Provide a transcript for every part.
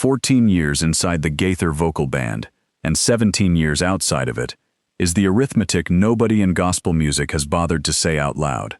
14 years inside the Gaither Vocal Band and 17 years outside of it, is the arithmetic nobody in gospel music has bothered to say out loud.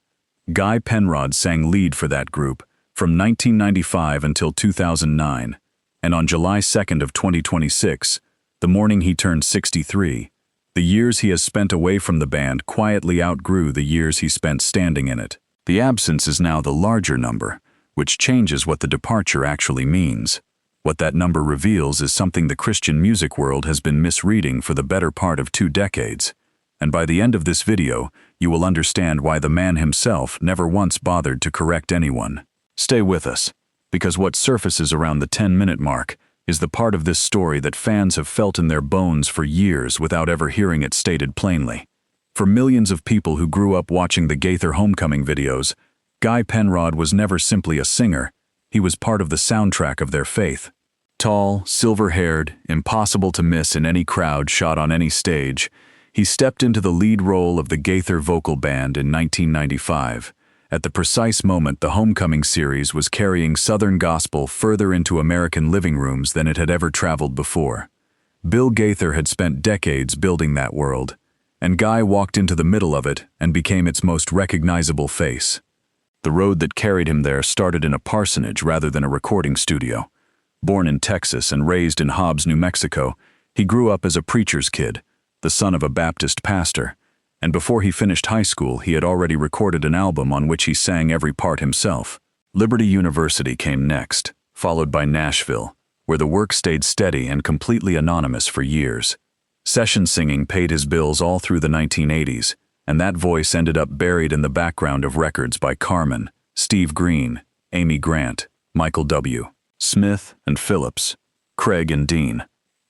Guy Penrod sang lead for that group from 1995 until 2009, and on July 2nd of 2026, the morning he turned 63, the years he has spent away from the band quietly outgrew the years he spent standing in it. The absence is now the larger number, which changes what the departure actually means. What that number reveals is something the Christian music world has been misreading for the better part of 2 decades. And by the end of this video, you will understand why the man himself never once bothered to correct anyone. Stay with us, because what surfaces around the 10-minute mark is the part of this story that fans have felt in their bones for years without ever hearing it stated plainly. For millions of people who grew up watching the Gaither homecoming videos, Guy Penrod was never simply a singer, he was part of the soundtrack of their faith. Tall, silver-haired, impossible to miss in any crowd shot on any stage, he stepped into the lead role of the Gaither Vocal Band in 1995, at the precise moment the Homecoming series was carrying Southern gospel further into American living rooms than it had ever traveled before. Bill Gaither had spent decades building that world, and Guy walked into the middle of it and became its most recognizable face. The road that carried him there started in a parsonage rather than a recording studio. Born in Texas and raised in Hobbs, New Mexico, he grew up as a preacher's kid, the son of a Baptist pastor, and before he finished high school he had already recorded an album on which he sang every part himself. Liberty University came next, followed by Nashville, where the work stayed steady and completely anonymous for years. Session singing paid his bills all through the 1980s, and that voice ended up buried in the background of records by Carmen, Steve Green, Amy Grant, Michael W. Smith and Phillips, Craig and Dean.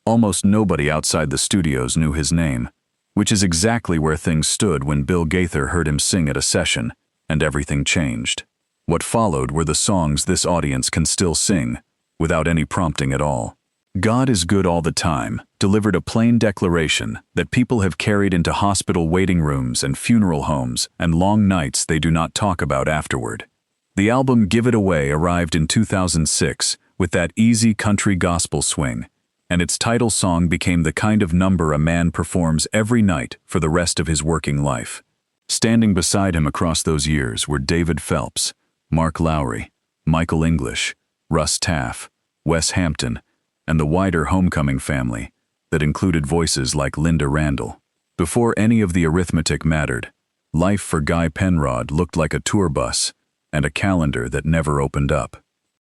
Almost nobody outside the studios knew his name, which is exactly where things stood when Bill Gaither heard him sing at a session, and everything changed. What followed were the songs this audience can still sing, without any prompting at all. God is Good All the Time delivered a plain declaration that people have carried into hospital waiting rooms and funeral homes and long nights they do not talk about afterward. The album Give It Away arrived in 2006 with that easy country gospel swing, and its title song became the kind of number a man performs every night for the rest of his working life. Standing beside him across those years were David Phelps, Mark Lowry, Michael English, Russ Taff, Wes Hampton, and the wider Homecoming family that included voices like Linda Randall. Before any of the arithmetic mattered, life for Guy Penrod looked like a tour bus and a calendar that never opened up.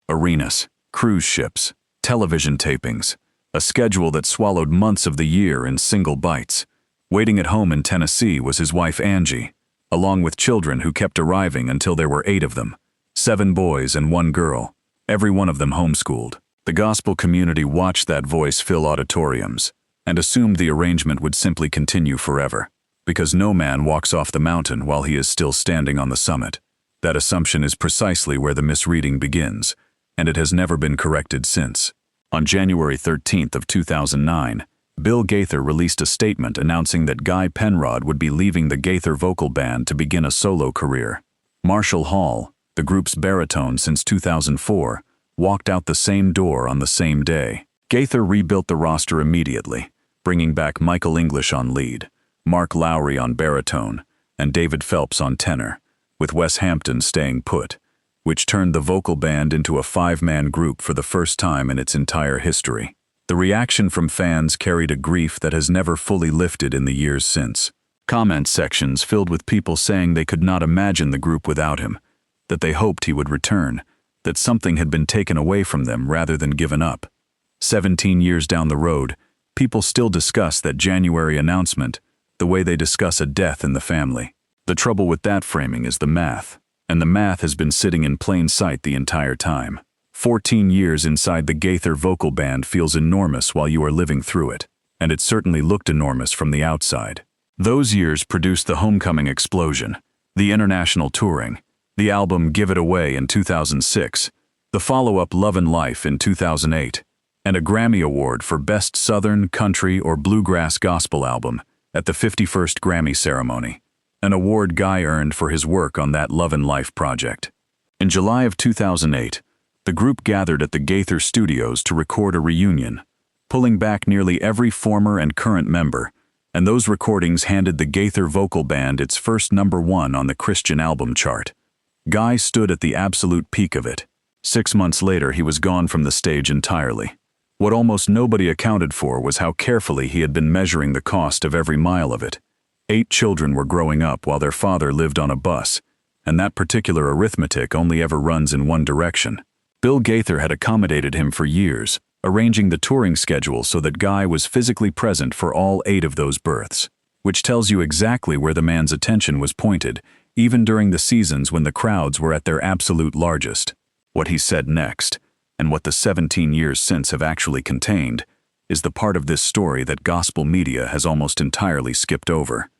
Arenas, cruise ships, television tapings, a schedule that swallowed months of the year in single bites. Waiting at home in Tennessee was his wife Angie, along with children who kept arriving until there were 8 of them, 7 boys and 1 girl, every one of them homeschooled. The gospel community watched that voice fill auditoriums and assumed the arrangement would simply continue forever, because no man walks off the mountain while he is still standing on the summit. That assumption is precisely where the misreading begins, and it has never been corrected since. On January 13th of 2009, Bill Gaither released a statement announcing that Guy Penrod would be leaving the Gaither Vocal Band to begin a solo career. Marshall Hall, the group's baritone since 2004, walked out the same door on the same day. Gaither rebuilt the roster immediately, bringing back Michael English on lead, Mark Lowry on baritone, and David Phelps on tenor, with Wes Hampton staying put, which turned the vocal band into a 5-man group for the first time in its entire history. The reaction from fans carried a grief that has never fully lifted in the years since. Comment sections filled with people saying they could not imagine the group without him, that they hoped he would return, that something had been taken away from them rather than given up. 17 years down the road, people still discuss that January announcement the way they discuss a death in the family. The trouble with that framing is the math, and the math has been sitting in plain sight the entire time. 14 years inside the Gaither Vocal Band feels enormous while you are living through it, and it certainly looked enormous from the outside. Those years produced the Homecoming explosion, the international touring, the album Give It Away in 2006, the follow-up Lovin Life in 2008, and a Grammy Award for Best Southern, Country, or Bluegrass Gospel Album at the 51st Grammy ceremony, an award Guy earned for his work on that Lovin Life project. In July of 2008, The group gathered at the Gaither studios to record a reunion, pulling back nearly every former and current member, and those recordings handed the Gaither Vocal Band its first #1 on the Christian album chart. Guy stood at the absolute peak of it. 6 months later, he was gone from the stage entirely. What almost nobody accounted for was how carefully he had been measuring the cost of every mile of it. 8 children were growing up while their father lived on a bus, and that particular arithmetic only ever runs in one direction. Bill Gaither had accommodated him for years, arranging the touring schedule so that Guy was physically present for all 8 of those births, which tells you exactly where the man's attention was pointed, even during the seasons when the crowds were at their absolute largest. What he said next, and what the 17 years since have actually contained, is the part of this story that gospel media has almost entirely skipped over.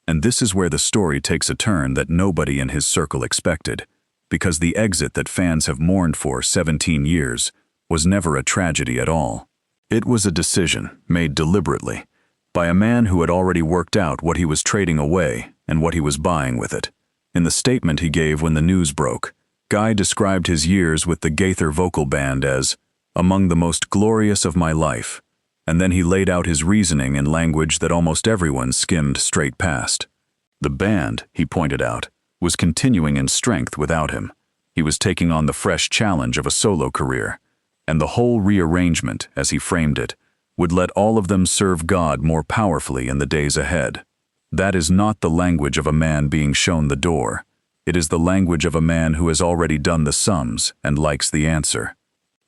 And this is where the story takes a turn that nobody in his circle expected, because the exit that fans have mourned for 17 years was never a tragedy at all. It was a decision made deliberately by a man who had already worked out what he was trading away and what he was buying with it. In the statement he gave when the news broke, Guy described his years with the Gaither Vocal Band as among the most glorious of my life, and then he laid out his reasoning in language that almost everyone skimmed straight past. The band, he pointed out, was continuing in strength without him. He was taking on the fresh challenge of a solo career, and the whole rearrangement, as he framed it, would let all of them serve God more powerfully in the days ahead. That is not the language of a man being shown the door. It is the language of a man who has already done the sums and likes the answer.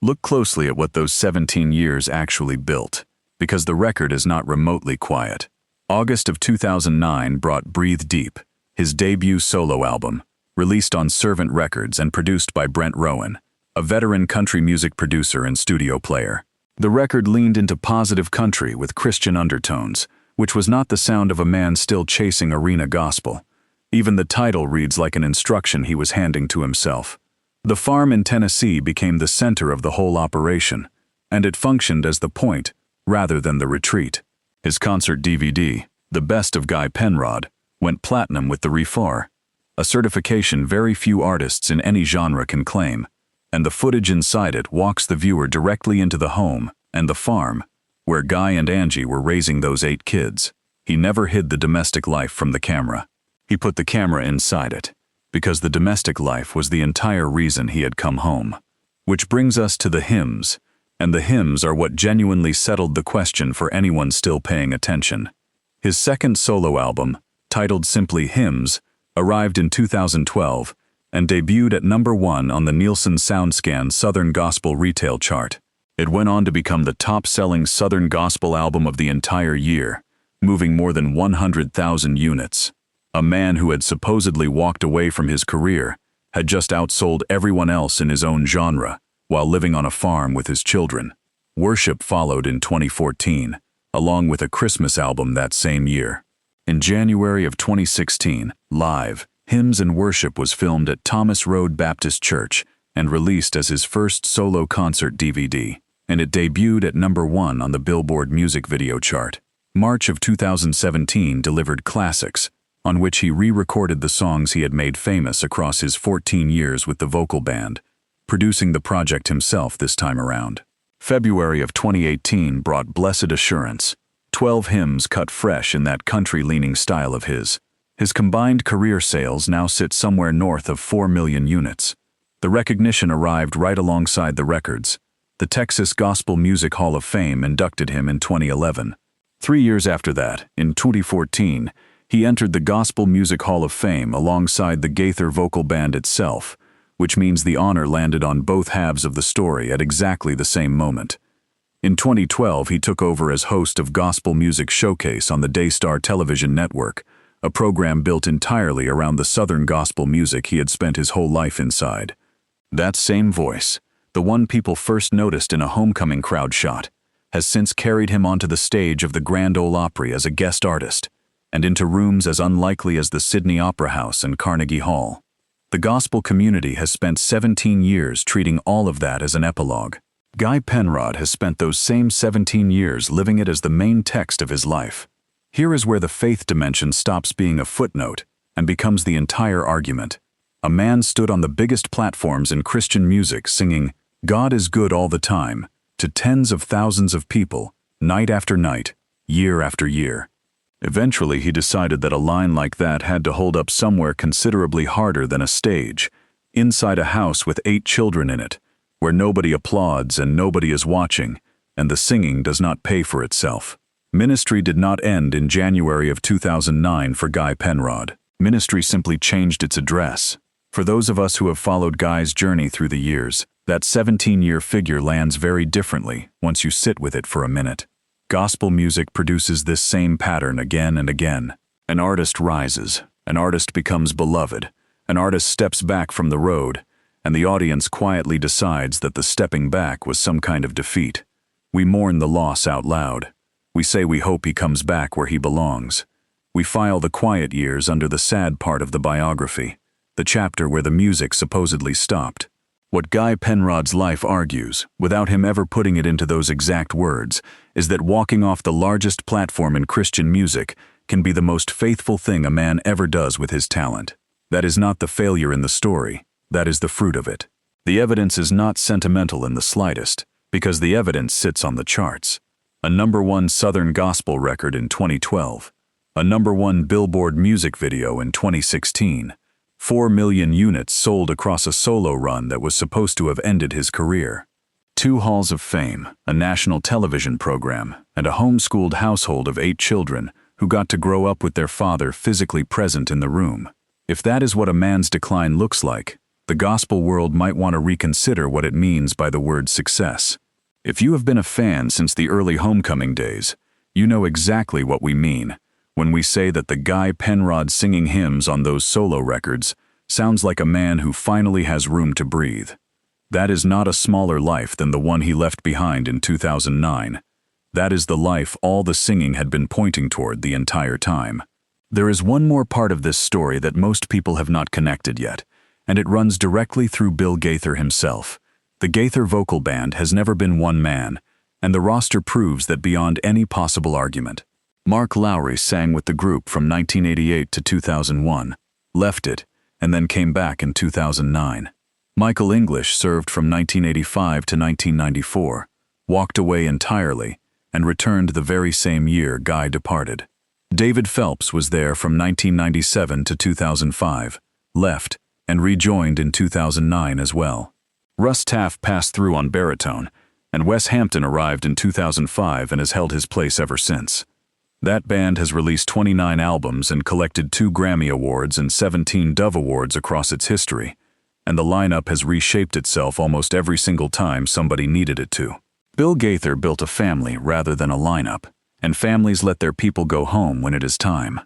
Look closely at what those 17 years actually built, because the record is not remotely quiet. August of 2009 brought Breathe Deep, his debut solo album, released on Servant Records and produced by Brent Rowan, a veteran country music producer and studio player. The record leaned into positive country with Christian undertones, which was not the sound of a man still chasing arena gospel. Even the title reads like an instruction he was handing to himself. The farm in Tennessee became the center of the whole operation, and it functioned as the point rather than the retreat. His concert DVD, The Best of Guy Penrod, went platinum with the RFAR, a certification very few artists in any genre can claim, and the footage inside it walks the viewer directly into the home and the farm, where Guy and Angie were raising those 8 kids. He never hid the domestic life from the camera. He put the camera inside it, because the domestic life was the entire reason he had come home. Which brings us to the hymns, and the hymns are what genuinely settled the question for anyone still paying attention. His second solo album, titled simply Hymns, arrived in 2012 and debuted at #1 on the Nielsen SoundScan Southern Gospel Retail Chart. It went on to become the top-selling Southern Gospel album of the entire year, moving more than 100,000 units. A man who had supposedly walked away from his career had just outsold everyone else in his own genre while living on a farm with his children. Worship followed in 2014, along with a Christmas album that same year. In January of 2016, Live, Hymns and Worship was filmed at Thomas Road Baptist Church and released as his first solo concert DVD, and it debuted at #1 on the Billboard music video chart. March of 2017 delivered Classics, on which he re-recorded the songs he had made famous across his 14 years with the vocal band, producing the project himself this time around. February of 2018 brought Blessed Assurance, 12 hymns cut fresh in that country-leaning style of his. His combined career sales now sit somewhere north of 4 million units. The recognition arrived right alongside the records. The Texas Gospel Music Hall of Fame inducted him in 2011. 3 years after that, in 2014, he entered the Gospel Music Hall of Fame alongside the Gaither Vocal Band itself, which means the honor landed on both halves of the story at exactly the same moment. In 2012, he took over as host of Gospel Music Showcase on the Daystar television network, a program built entirely around the Southern gospel music he had spent his whole life inside. That same voice, the one people first noticed in a homecoming crowd shot, has since carried him onto the stage of the Grand Ole Opry as a guest artist, and into rooms as unlikely as the Sydney Opera House and Carnegie Hall. The gospel community has spent 17 years treating all of that as an epilogue. Guy Penrod has spent those same 17 years living it as the main text of his life. Here is where the faith dimension stops being a footnote and becomes the entire argument. A man stood on the biggest platforms in Christian music singing, God is good all the time, to tens of thousands of people, night after night, year after year. Eventually he decided that a line like that had to hold up somewhere considerably harder than a stage, inside a house with 8 children in it, where nobody applauds and nobody is watching, and the singing does not pay for itself. Ministry did not end in January of 2009 for Guy Penrod. Ministry simply changed its address. For those of us who have followed Guy's journey through the years, that 17-year figure lands very differently once you sit with it for a minute. Gospel music produces this same pattern again and again. An artist rises, an artist becomes beloved, an artist steps back from the road, and the audience quietly decides that the stepping back was some kind of defeat. We mourn the loss out loud. We say we hope he comes back where he belongs. We file the quiet years under the sad part of the biography, the chapter where the music supposedly stopped. What Guy Penrod's life argues, without him ever putting it into those exact words, is that walking off the largest platform in Christian music can be the most faithful thing a man ever does with his talent. That is not the failure in the story, that is the fruit of it. The evidence is not sentimental in the slightest, because the evidence sits on the charts. A #1 Southern Gospel record in 2012, a #1 Billboard music video in 2016, 4 million units sold across a solo run that was supposed to have ended his career. 2 halls of fame, a national television program, and a homeschooled household of 8 children who got to grow up with their father physically present in the room. If that is what a man's decline looks like, the gospel world might want to reconsider what it means by the word success. If you have been a fan since the early Homecoming days, you know exactly what we mean when we say that the Guy Penrod singing hymns on those solo records sounds like a man who finally has room to breathe. That is not a smaller life than the one he left behind in 2009. That is the life all the singing had been pointing toward the entire time. There is one more part of this story that most people have not connected yet, and it runs directly through Bill Gaither himself. The Gaither Vocal Band has never been one man, and the roster proves that beyond any possible argument. Mark Lowry sang with the group from 1988 to 2001, left it, and then came back in 2009. Michael English served from 1985 to 1994, walked away entirely, and returned the very same year Guy departed. David Phelps was there from 1997 to 2005, left, and rejoined in 2009 as well. Russ Taff passed through on baritone, and Wes Hampton arrived in 2005 and has held his place ever since. That band has released 29 albums and collected 2 Grammy Awards and 17 Dove Awards across its history, and the lineup has reshaped itself almost every single time somebody needed it to. Bill Gaither built a family rather than a lineup, and families let their people go home when it is time.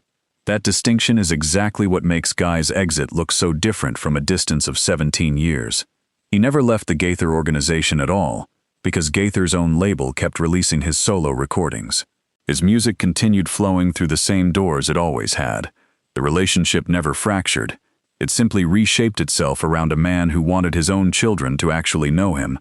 That distinction is exactly what makes Guy's exit look so different from a distance of 17 years. He never left the Gaither organization at all, because Gaither's own label kept releasing his solo recordings. His music continued flowing through the same doors it always had. The relationship never fractured. It simply reshaped itself around a man who wanted his own children to actually know him,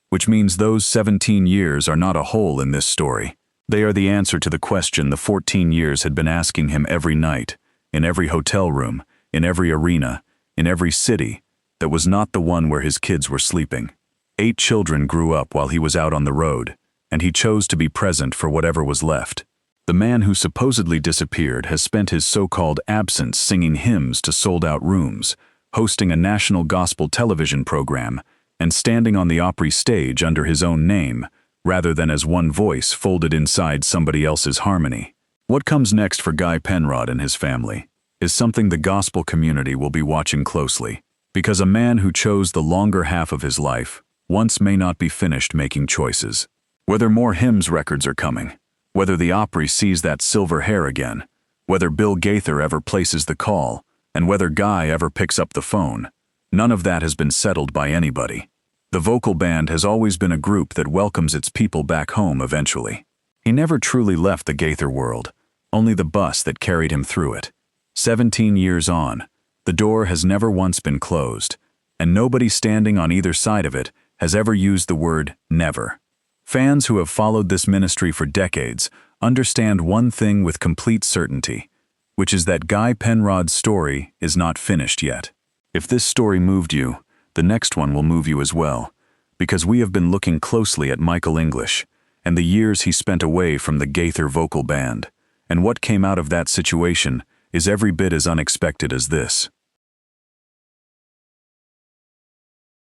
which means those 17 years are not a hole in this story. They are the answer to the question the 14 years had been asking him every night, in every hotel room, in every arena, in every city, that was not the one where his kids were sleeping. 8 children grew up while he was out on the road, and he chose to be present for whatever was left. The man who supposedly disappeared has spent his so-called absence singing hymns to sold-out rooms, hosting a national gospel television program, and standing on the Opry stage under his own name, rather than as one voice folded inside somebody else's harmony. What comes next for Guy Penrod and his family is something the gospel community will be watching closely, because a man who chose the longer half of his life once may not be finished making choices. Whether more hymns records are coming, whether the Opry sees that silver hair again, whether Bill Gaither ever places the call, and whether Guy ever picks up the phone, none of that has been settled by anybody. The vocal band has always been a group that welcomes its people back home eventually. He never truly left the Gaither world, only the bus that carried him through it. 17 years on, the door has never once been closed, and nobody standing on either side of it has ever used the word never. Fans who have followed this ministry for decades understand one thing with complete certainty, which is that Guy Penrod's story is not finished yet. If this story moved you, the next one will move you as well, because we have been looking closely at Michael English and the years he spent away from the Gaither Vocal Band, and what came out of that situation is every bit as unexpected as this.